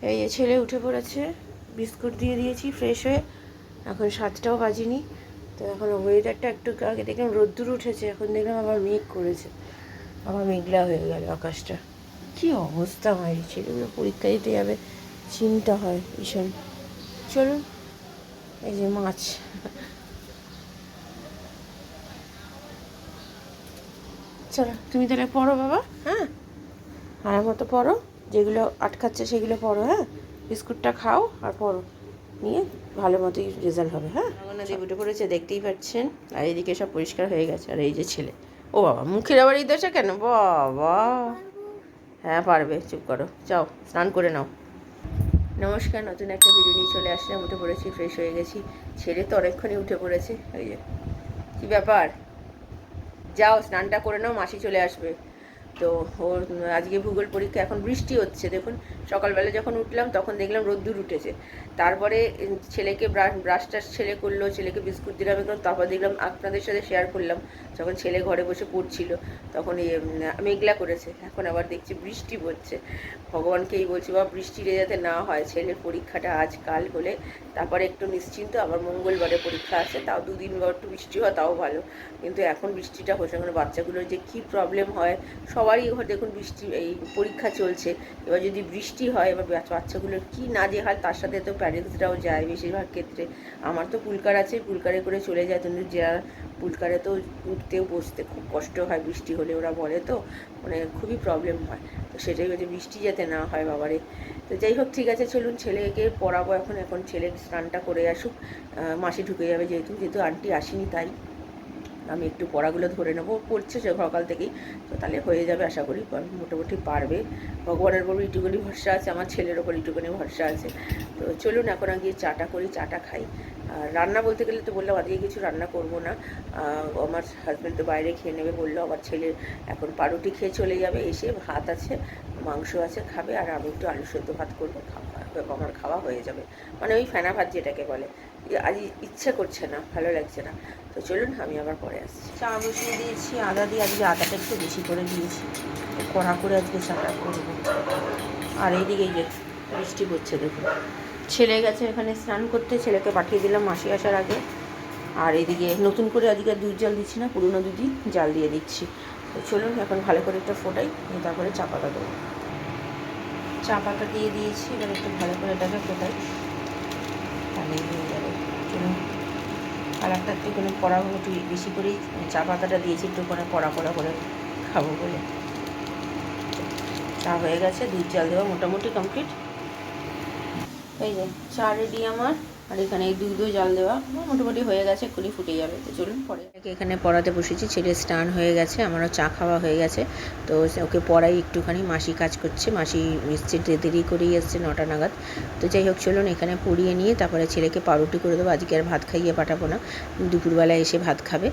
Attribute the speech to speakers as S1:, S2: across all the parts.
S1: এই যে ছেলে উঠে পড়েছে, বিস্কুট দিয়ে দিয়েছি ফ্রেশ হয়ে। এখন 7টাও বাজিনি। তো এখন ওয়েদারটা একটু আগে দেখলাম রোদ্দুর উঠেছে, এখন দেখলাম আবার মেঘ করেছে, আবার মেঘলা হয়ে গেল আকাশটা। কী অবস্থা হয়, ছেলেগুলো পরীক্ষা দিতে যাবে, চিন্তা হয় ভীষণ। চলুন, এই যে মাছ। চলো তুমি তাহলে পড়ো বাবা, হ্যাঁ আমার মতো পড়ো, যেগুলো আটকাচ্ছে সেগুলো পড়ো, হ্যাঁ বিস্কুটটা খাও আর পড়ো, নিয়ে ভালো মতোই রেজাল্ট হবে। হ্যাঁ দিয়ে উঠে পড়েছে দেখতেই পাচ্ছেন, আর এইদিকে সব পরিষ্কার হয়ে গেছে। আর এই যে ছেলে, ও বাবা মুখের আবার এই দশা কেন বাবা? হ্যাঁ পারবে, চুপ করো, যাও স্নান করে নাও। নমস্কার, নতুন একটা ভিডিও নিয়ে চলে আসলাম। উঠে পড়েছি, ফ্রেশ হয়ে গেছি। ছেলে তো অনেকক্ষণই উঠে পড়েছে। ওই যে কী ব্যাপার, যাও স্নানটা করে নাও, মাসি চলে আসবে। তো ওর আজকে ভূগোল পরীক্ষা। এখন বৃষ্টি হচ্ছে দেখুন, সকালবেলা যখন উঠলাম তখন দেখলাম রোদ্দুর উঠেছে। তারপরে ছেলেকে ব্রাশটা ছেলে করলো, ছেলেকে বিস্কুট দিলাম এখন। তারপর দেখলাম আপনাদের সাথে শেয়ার করলাম, যখন ছেলে ঘরে বসে পড়ছিল তখন মেঘলা করেছে, এখন আবার দেখছি বৃষ্টি পড়ছে। ভগবানকেই বলছি বা বৃষ্টিতে যাতে না হয়। ছেলের পরীক্ষাটা আজ কাল হলে তারপরে একটু নিশ্চিন্ত, আবার মঙ্গলবারে পরীক্ষা আছে, তাও দুদিন বা একটু বৃষ্টি হয় তাও ভালো। কিন্তু এখন বৃষ্টিটা হচ্ছে, এখন বাচ্চাগুলোর যে কী প্রবলেম হয়, সবারই ঘর দেখুন বৃষ্টি, এই পরীক্ষা চলছে। এবার যদি বৃষ্টি হয়, এবার বাচ্চাগুলোর কী নাজেহাল, তার সাথে তো প্যারেন্টসরাও যায় বেশিরভাগ ক্ষেত্রে। আমার তো পুলকার আছে, পুলকারে করে চলে যায়, কিন্তু যারা পুলকারে তো উঠতেও বসতে খুব কষ্ট হয় বৃষ্টি হলে, ওরা বলে তো মানে খুবই প্রবলেম হয়। তো সেটাই হচ্ছে, বৃষ্টি যাতে না হয় বাবারে। তো যাই হোক, ঠিক আছে চলুন, ছেলেকে পড়াবো এখন ছেলের স্নানটা করে আসুক, মাসি ঢুকে যাবে, যেহেতু আন্টি আসেনি তাই আমি একটু পড়াগুলো ধরে নেবো। পড়ছে সে সকাল থেকেই, তো তাহলে হয়ে যাবে আশা করি, মোটামুটি পারবে। ভগবানের ওপর একটুখানি ভরসা আছে, আমার ছেলের ওপর একটুখানি ভরসা আছে। তো চলুন এখন গিয়ে চাটা করি, চাটা খাই। আর রান্না বলতে গেলে তো বললাম আজকে কিছু রান্না করব না, আমার হাজব্যান্ড তো বাইরে খেয়ে নেবে বললো। আবার ছেলে এখন পাউরুটি খেয়ে চলে যাবে, এসে ভাত আছে, মাংস আছে খাবে, আর আমি একটু আলু সেদ্ধ ভাত করবো, আমার খাওয়া হয়ে যাবে। মানে ওই ফেনা ভাত যেটাকে বলে। আজ ইচ্ছে করছে না, ভালো লাগছে না। তো চলুন আমি আবার পরে আসছি। চা বসিয়ে দিয়েছি আদা দিয়ে, আজকে আদাটা একটু বেশি করে দিয়েছি, কড়া করে আজকে চাটা করবো। আর এইদিকে যে বৃষ্টি পড়ছে দেখুন, ছেলে গেছে এখানে স্নান করতে, ছেলেকে পাঠিয়ে দিলাম মাসি আসার আগে। আর এদিকে নতুন করে আজকে দুধ জাল দিচ্ছি না, পুরনো দুধই জাল দিয়ে দিচ্ছি। তো চলুন এখন ভালো করে একটা ফোটাই, তারপরে চা পাতা দেবো। চা পাতা দিয়ে দিয়েছি, এবার একটু ভালো করে এটাকে ফোটাই, তাহলেই হয়ে যাবে। চলুন, কালারটা একটুখানি কড়া, একটু বেশি করেই চা পাতাটা দিয়েছি, একটুখানি কড়া কড়া করে খাবো বলে। চা হয়ে গেছে, দুধ জাল দেওয়া মোটামুটি কমপ্লিট। এই যে চা রেডি আমার, আর এখানে এই দুধও জাল দেওয়া মোটামুটি হয়ে গেছে, এক্ষুনি ফুটে যাবে। তো চলুন পরে এখানে পড়াতে বসেছি, ছেলে স্নান হয়ে গেছে, আমারও চা খাওয়া হয়ে গেছে। তো ওকে পড়াই একটুখানি, মাসি কাজ করছে, মাসি এসছে দেরি করেই এসছে 9টা নাগাদ। তো যাই হোক চলুন এখানে পড়িয়ে নিয়ে তারপরে ছেলেকে পাউরুটি করে দেবো। আজকে আর ভাত খাইয়ে পাঠাবো না, দুপুরবেলায় এসে ভাত খাবে।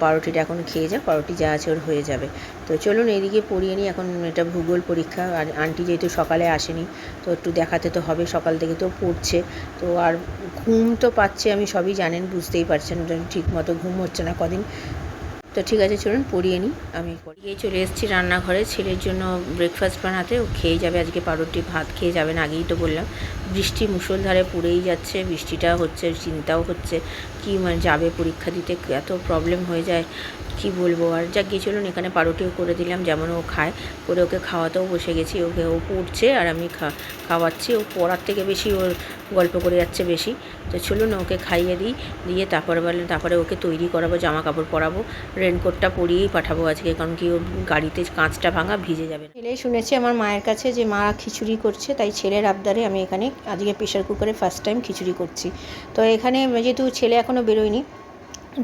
S1: পাউরুটিটা এখন খেয়ে যাক, পাউরুটি যা আছে ওর হয়ে যাবে। তো চলুন এইদিকে পড়িয়ে নিই, এখন এটা ভূগোল পরীক্ষা, আর আন্টি যেহেতু সকালে আসেনি তো একটু দেখাতে তো হবে, সকাল থেকে তো পড়ছে। তো আর ঘুম তো পাচ্ছে, আমি সবই জানেন, বুঝতেই পারছেন, ঠিক মতো ঘুম হচ্ছে না কদিন। তো ঠিক আছে চলুন পড়িয়ে নিই। আমি পড়িয়েই চলে এসেছি রান্নাঘরে ছেলের জন্য ব্রেকফাস্ট বানাতে। ও খেয়ে যাবে আজকে পাউরুটি, ভাত খেয়ে যাবে না, আগেই তো বললাম। বৃষ্টি মুষলধারে পড়েই যাচ্ছে, বৃষ্টিটা হচ্ছে, চিন্তাও হচ্ছে কি মানে যাবে পরীক্ষা দিতে, এত প্রবলেম হয়ে যায় কি বলবো। আর যা গিয়ে চলুন এখানে পাউরুটিও করে দিলাম, যেমন ও খায়, করে ওকে খাওয়াতেও বসে গেছি। ও পড়ছে আর আমি খাওয়াচ্ছি, ও পড়ার থেকে বেশি ওর গল্প করে যাচ্ছে বেশি। তো চলুন ওকে খাইয়ে দিই, দিয়ে তারপরে ওকে তৈরি করাবো, জামা কাপড় পরাবো, রেনকোটটা পরিয়েই পাঠাবো আজকে, কারণ কি ওর গাড়িতে কাঁচটা ভাঙা, ভিজে যাবে। ছেলে শুনেছে আমার মায়ের কাছে যে মা খিচুড়ি করছে, তাই ছেলের আবদারে আমি এখানে আজকে প্রেশার কুকারে ফার্স্ট টাইম খিচুড়ি করছি। তো এখানে যেহেতু ছেলে এখনও বেরোয়নি,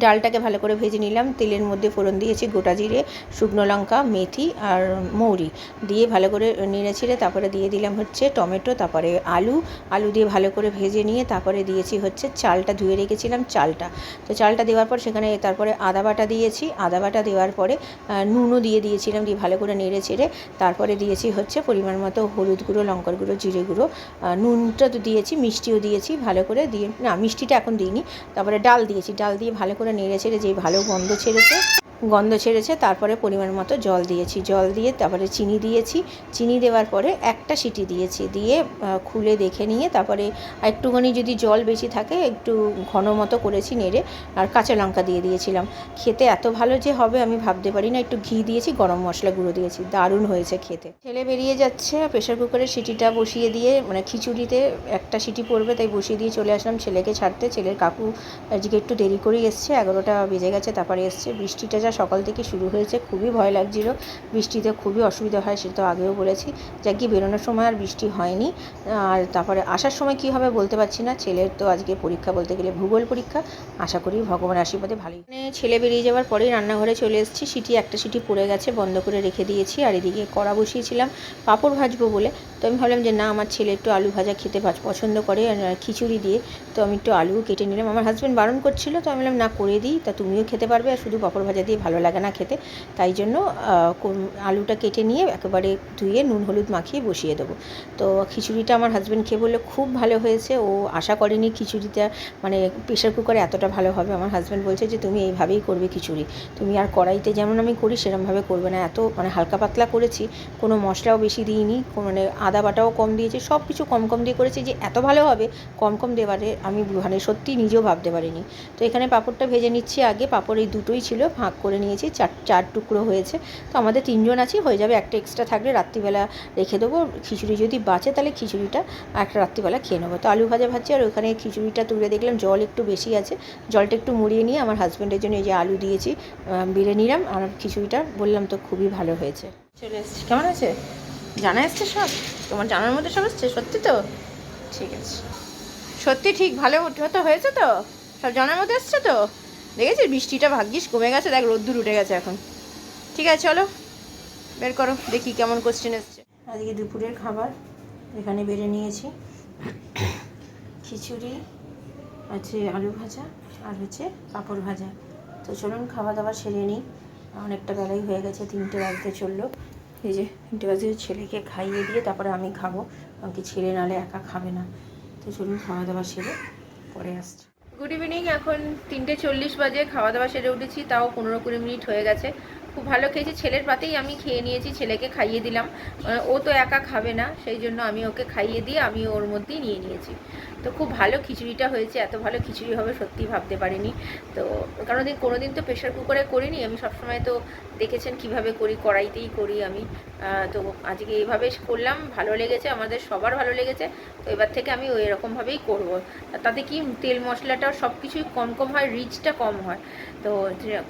S1: ডালটাকে ভালো করে ভেজে নিলাম, তেলের মধ্যে ফোড়ন দিয়েছি গোটা জিরে, শুকনো লঙ্কা, মেথি আর মৌরি দিয়ে ভালো করে নেড়ে ছেড়ে তারপরে দিয়ে দিলাম হচ্ছে টমেটো, তারপরে আলু দিয়ে ভালো করে ভেজে নিয়ে তারপরে দিয়েছি হচ্ছে চালটা ধুয়ে রেখেছিলাম চালটা। তো চালটা দেওয়ার পর সেখানে তারপরে আদা বাটা দিয়েছি, আদা বাটা দেওয়ার পরে নুনও দিয়ে দিয়েছিলাম, দিয়ে ভালো করে নেড়ে ছেড়ে তারপরে দিয়েছি হচ্ছে পরিমাণ মতো হলুদ গুঁড়ো, লঙ্কার গুঁড়ো, জিরে গুঁড়ো, নুনটা তো দিয়েছি, মিষ্টিও দিয়েছি ভালো করে দিয়ে, না মিষ্টিটা এখন দিইনি। তারপরে ডাল দিয়েছি, ডাল দিয়ে ভালো করে নেড়ে ছেড়ে যেই ভালো গন্ধ ছেড়েছে
S2: গন্ধ ছেড়েছে, তারপরে পরিমাণ মতো জল দিয়েছি, জল দিয়ে তারপরে চিনি দিয়েছি, চিনি দেওয়ার পরে একটা সিটি দিয়েছি, দিয়ে খুলে দেখে নিয়ে তারপরে একটুখানি যদি জল বেশি থাকে একটু ঘন মতো করেছি নেড়ে, আর কাঁচা লঙ্কা দিয়ে দিয়েছিলাম। খেতে এত ভালো যে হবে আমি ভাবতে পারি না। একটু ঘি দিয়েছি, গরম মশলা গুঁড়ো দিয়েছি, দারুণ হয়েছে খেতে। ছেলে বেরিয়ে যাচ্ছে, প্রেশার কুকারের সিটিটা বসিয়ে দিয়ে, মানে খিচুড়িতে একটা সিটি পড়বে তাই বসিয়ে দিয়ে চলে আসলাম ছেলেকে ছাড়তে। ছেলের কাকু আজকে একটু দেরি করেই এসছে, 11টা বেজে গেছে, তারপরে এসছে। বৃষ্টিটা যা সকাল থেকে শুরু হয়েছে, খুবই ভয় লাগছিল, বৃষ্টিতে খুবই অসুবিধা হয়, সেটা তো আগেও বলেছি। যা কি বেরোনোর সময় আর বৃষ্টি হয়নি, আর তারপরে আসার সময় কী হবে বলতে পারছি না। ছেলের তো আজকে পরীক্ষা, বলতে গেলে ভূগোল পরীক্ষা। আশা করি ভগবানের আশীর্বাদে ভালোই। মানে ছেলে বেরিয়ে যাওয়ার পরেই রান্নাঘরে চলে এসেছি, একটা সিটি পড়ে গেছে, বন্ধ করে রেখে দিয়েছি। আর এদিকে কড়া বসিয়েছিলাম পাঁপড় ভাজবো বলে, তো আমি ভাবলাম যে না, আমার ছেলে একটু আলু ভাজা খেতে পছন্দ করে খিচুড়ি দিয়ে, তো আমি একটু আলুও কেটে নিলাম। আমার হাজব্যান্ড বারণ করছিল, তো আমি বললাম না, করে দিই, তা তুমিও খেতে পারবে, আর শুধু পাঁপড় ভাজা দিয়ে ভালো লাগে না খেতে, তাই জন্য আলুটা কেটে নিয়ে একেবারে ধুয়ে নুন হলুদ মাখিয়ে বসিয়ে দেবো। তো খিচুড়িটা আমার হাজব্যান্ড খেয়ে বললো খুব ভালো হয়েছে, ও আশা করেনি খিচুড়িটা মানে প্রেশার কুকারে এতটা ভালো হবে। আমার হাজব্যান্ড বলছে যে তুমি এইভাবেই করবে খিচুড়ি, তুমি আর কড়াইতে যেমন আমি করি সেরকমভাবে করবে না, এত মানে হালকা পাতলা করেছি, কোনো মশলাও বেশি দিইনি, মানে আদা বাটাও কম দিয়েছি, সব কিছু কম কম দিয়ে করেছি, যে এত ভালো হবে কম কম দেওয়ারে আমি মানে সত্যি নিজেও ভাবতে পারিনি। তো এখানে পাঁপড়টা ভেজে নিচ্ছি আগে। পাঁপড় এই দুটোই ছিল, ভাগ করে নিয়েছি, চার টুকরো হয়েছে। তো আমাদের 3 জন আছি, হয়ে যাবে, একটা এক্সট্রা থাকলে রাত্রিবেলা রেখে দেবো। খিচুড়ি যদি বাঁচে তাহলে খিচুড়িটা একটা রাত্রিবেলা খেয়ে নেবো। তো আলু ভাজা ভাজছি, আর ওখানে খিচুড়িটা তুলে দেখলাম জল একটু বেশি আছে, জলটা একটু মুড়িয়ে নিয়ে আমার হাজব্যান্ডের জন্য এই যে আলু দিয়েছি বেড়ে নিলাম। আর খিচুড়িটা বললাম তো খুবই ভালো হয়েছে। চলে এসেছি, কেমন আছে জানা এসছে সব? তোমার জানার মধ্যে সব এসছে সত্যি তো? ঠিক আছে, সত্যি ঠিক ভালো মতো হয়েছে তো? সব জানার মধ্যে এসছে তো? দেখেছিস বৃষ্টিটা ভাগ্যিস কমে গেছে, দেখ রোদ্দুর উঠে গেছে এখন। ঠিক আছে চলো বের করো, দেখি কেমন কোশ্চেন এসছে। আজকে দুপুরের খাবার এখানে বেড়ে নিয়েছি, খিচুড়ি আছে, আলু ভাজা, আর হচ্ছে পাঁপড় ভাজা। তো চলুন খাওয়া দাওয়া সেরে নিই, অনেকটা বেলাই হয়ে গেছে, 3টে বাজতে চললো। এই যে 3টে বাজে, ছেলেকে খাইয়ে দিয়ে তারপরে আমি খাবো, কারণ কি ছেলে নালে একা খাবে না। তো চলুন খাওয়া দাওয়া সেরে পরে আসছি। গুড ইভিনিং, এখন 3:40 বাজে, খাওয়া দাওয়া সেরে উঠেছি, তাও 15-20 মিনিট হয়ে গেছে। খুব ভালো খেয়েছি, ছেলের পাতেই আমি খেয়ে নিয়েছি, ছেলেকে খাইয়ে দিলাম, ও তো একা খাবে না, সেই জন্য আমি ওকে খাইয়ে দিয়ে আমি ওর মধ্যেই নিয়ে নিয়েছি। তো খুব ভালো খিচুড়িটা হয়েছে, এত ভালো খিচুড়ি হবে সত্যি ভাবতে পারিনি। তো কোনোদিন তো প্রেশার কুকারে করিনি আমি, সবসময় তো দেখেছেন কিভাবে করি, কড়াইতেই করি আমি। তো আজকে এইভাবে করলাম, ভালো লেগেছে, আমাদের সবার ভালো লেগেছে। তো এবার থেকে আমি ওই রকমভাবেই করবো। তাতে কি তেল মশলাটাও সব কিছুই কম কম হয়, রিচটা কম হয়, তো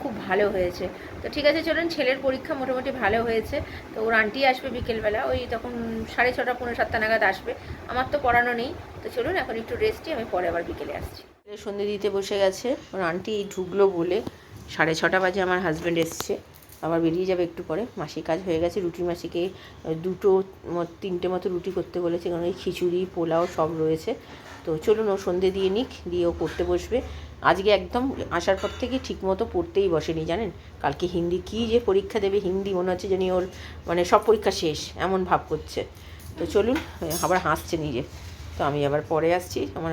S2: খুব ভালো হয়েছে। তো ঠিক আছে চলুন, ছেলের পরীক্ষা মোটামুটি ভালো হয়েছে। তো ওর আন্টি আসবে বিকেলবেলা, ওই তখন 6:30 6:45 নাগাদ আসবে, আমার তো পড়ানো নেই। তো চলুন এখন একটু রেস্টই, আমি পরে আবার বিকেলে আসছি। সন্ধে দিতে বসে গেছে, ওর আন্টি ঢুকলো বলে 6:30 বাজে আমার হাজব্যান্ড এসছে, আবার বেরিয়ে যাবে একটু পরে। মাসির কাজ হয়ে গেছে, রুটি মাসিকে 2-3টে মতো রুটি করতে বলেছে, কারণ এই খিচুড়ি পোলাও সব রয়েছে। তো চলুন ও সন্ধে দিয়ে নিক, দিয়ে ও পড়তে বসবে। আজকে একদম আসার পর থেকে ঠিকমতো পড়তেই বসেনি জানেন, কালকে হিন্দি কী যে পরীক্ষা দেবে, হিন্দি মনে হচ্ছে জানি ওর মানে সব পরীক্ষা শেষ এমন ভাব করছে। তো চলুন, আবার হাসছে নিজে। তো আমি আবার পরে আসছি, আমার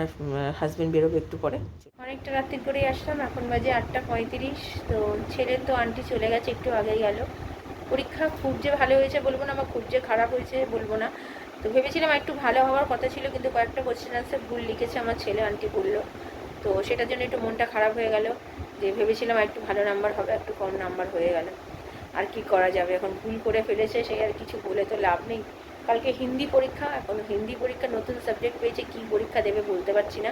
S2: হাজব্যান্ড বেরোবে একটু পরে। অনেকটা রাত্রি করেই আসলাম, এখন বাজে 8:35। তো ছেলের তো আন্টি চলে গেছে, একটু আগেই গেল। পরীক্ষা খুব যে ভালো হয়েছে বলবো না, বা খুব যে খারাপ হয়েছে বলবো না। তো ভেবেছিলাম একটু ভালো হওয়ার কথা ছিল, কিন্তু কয়েকটা কোশ্চেন আনসার ভুল লিখেছে আমার ছেলে, আন্টি বললো। তো সেটার জন্য একটু মনটা খারাপ হয়ে গেল, যে ভেবেছিলাম একটু ভালো নাম্বার হবে, একটু কম নাম্বার হয়ে গেল। আর কি করা যাবে, এখন ভুল করে ফেলেছে, সেই আর কিছু বলে তো লাভ নেই। কালকে হিন্দি পরীক্ষা, এখন হিন্দি পরীক্ষা নতুন সাবজেক্ট পেয়েছে, কী পরীক্ষা দেবে বলতে পারছি না,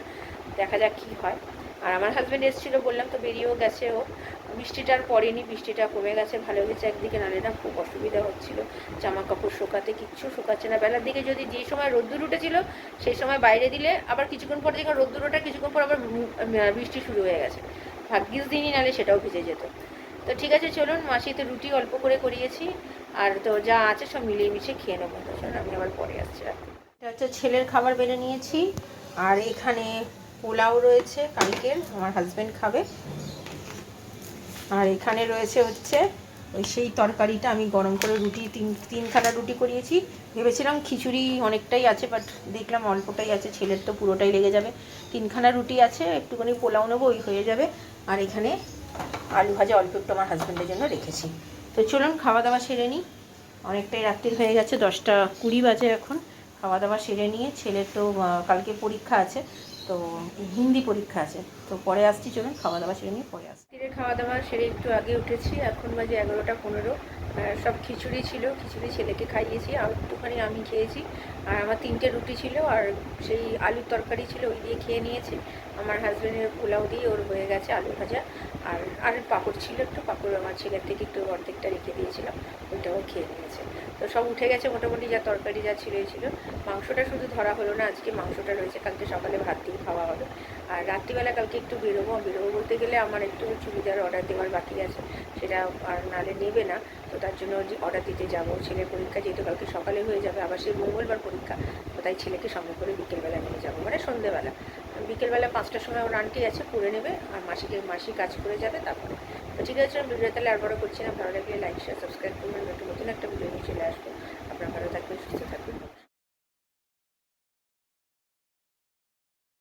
S2: দেখা যাক কী হয়। আর আমার হাজব্যান্ড এসেছিলো বললাম, তো বেরিয়েও গেছে ও। বৃষ্টিটা আর পড়েনি, বৃষ্টিটা কমে গেছে, ভালো হয়েছে একদিকে, নাহলে না খুব অসুবিধা হচ্ছিলো, জামা কাপড় শোকাতে কিচ্ছু শোকাচ্ছে না। বেলার দিকে যদি যে সময় রোদ্দুর উঠেছিল সেই সময় বাইরে দিলে আবার কিছুক্ষণ পর যখন রোদ্দুর ওঠে কিছুক্ষণ পর আবার বৃষ্টি শুরু হয়ে গেছে, ভাগ্যিস দিনই, নাহলে সেটাও ভিজে যেত। তো ঠিক আছে চলুন, মাসি তো রুটি অল্প করে করিয়েছি, আর তো যা আছে সব মিলিয়ে মিশিয়ে খেয়ে নেবো। তো চলুন আমি আবার পরে আসছি। এটা হচ্ছে ছেলের খাবার বেড়ে নিয়েছি, আর এখানে পোলাও রয়েছে কালকের, আমার হাজব্যান্ড খাবে। আর এখানে রয়েছে হচ্ছে ওই সেই তরকারিটা, আমি গরম করে রুটি তিনখানা রুটি করিয়েছি। ভেবেছিলাম খিচুড়ি অনেকটাই আছে, বাট দেখলাম অল্পটাই আছে, ছেলের তো পুরোটাই লেগে যাবে। 3খানা রুটি আছে, একটুখানি পোলাও নেবো, ওই হয়ে যাবে। আর এখানে আলু ভাজা অল্প একটু আমার হাজব্যান্ডের জন্য রেখেছি। তো চলুন খাওয়া দাওয়া সেরে নিই, অনেকটাই রাত্রির হয়ে গেছে, 10টা 20 বাজে এখন। খাওয়া দাওয়া সেরে নিয়ে, ছেলের তো কালকে পরীক্ষা আছে, তো হিন্দি পরীক্ষা আছে, তো পরে আসছি, চলুন খাওয়া দাওয়া সেরে নিয়ে পরে আসছি। খাওয়া দাওয়া সেরে একটু আগে উঠেছি, এখন বাজে 11টা 15। সব খিচুড়ি ছিল, খিচুড়ি ছেলেকে খাইয়েছি, আর একটুখানি আমি খেয়েছি। আর আমার 3টে রুটি ছিল, আর সেই আলুর তরকারি ছিল, ওই দিয়ে খেয়ে নিয়েছি। আমার হাজব্যান্ডের পোলাও দিয়ে ওর হয়ে গেছে, আলু ভাজা আর পাঁপড় ছিল, একটু পাঁপড় আমার ছেলের থেকে একটু অর্ধেকটা রেখে দিয়েছিলাম, ওইটাও খেয়ে নিয়েছে। তো সব উঠে গেছে মোটামুটি, যা তরকারি যা ছিল। মাংসটা শুধু ধরা হলো না, আজকে মাংসটা রয়েছে, কালকে সকালে ভাত দিয়ে খাওয়া হবে। আর রাত্রিবেলা কালকে একটু বেরোবো বলতে গেলে আমার একটু চুড়িদার অর্ডার দেওয়ার বাকি আছে, সেটা আর নালে নেবে না, তো তার জন্য অর্ডার দিতে যাবো। ছেলের পরীক্ষা যেহেতু কালকে সকালে হয়ে যাবে, আবার সেই মঙ্গলবার পরীক্ষা, তো তাই ছেলেকে সঙ্গে করে বিকেলবেলা নিয়ে যাবো, মানে সন্ধ্যেবেলা। বিকেলবেলা 5টার সময় ওর আন্টি আছে, করে নেবে, আর মাসি কাজ করে যাবে তারপরে। তো ঠিক আছে, ভিডিও তাহলে আর বড় করছি না, ভালো লাগলে লাইক শেয়ার সাবস্ক্রাইব করবেন, নতুন একটা ভিডিও নিয়ে চলে আসবো। আপনার ভালো থাকবেন, সুস্থ থাকবেন।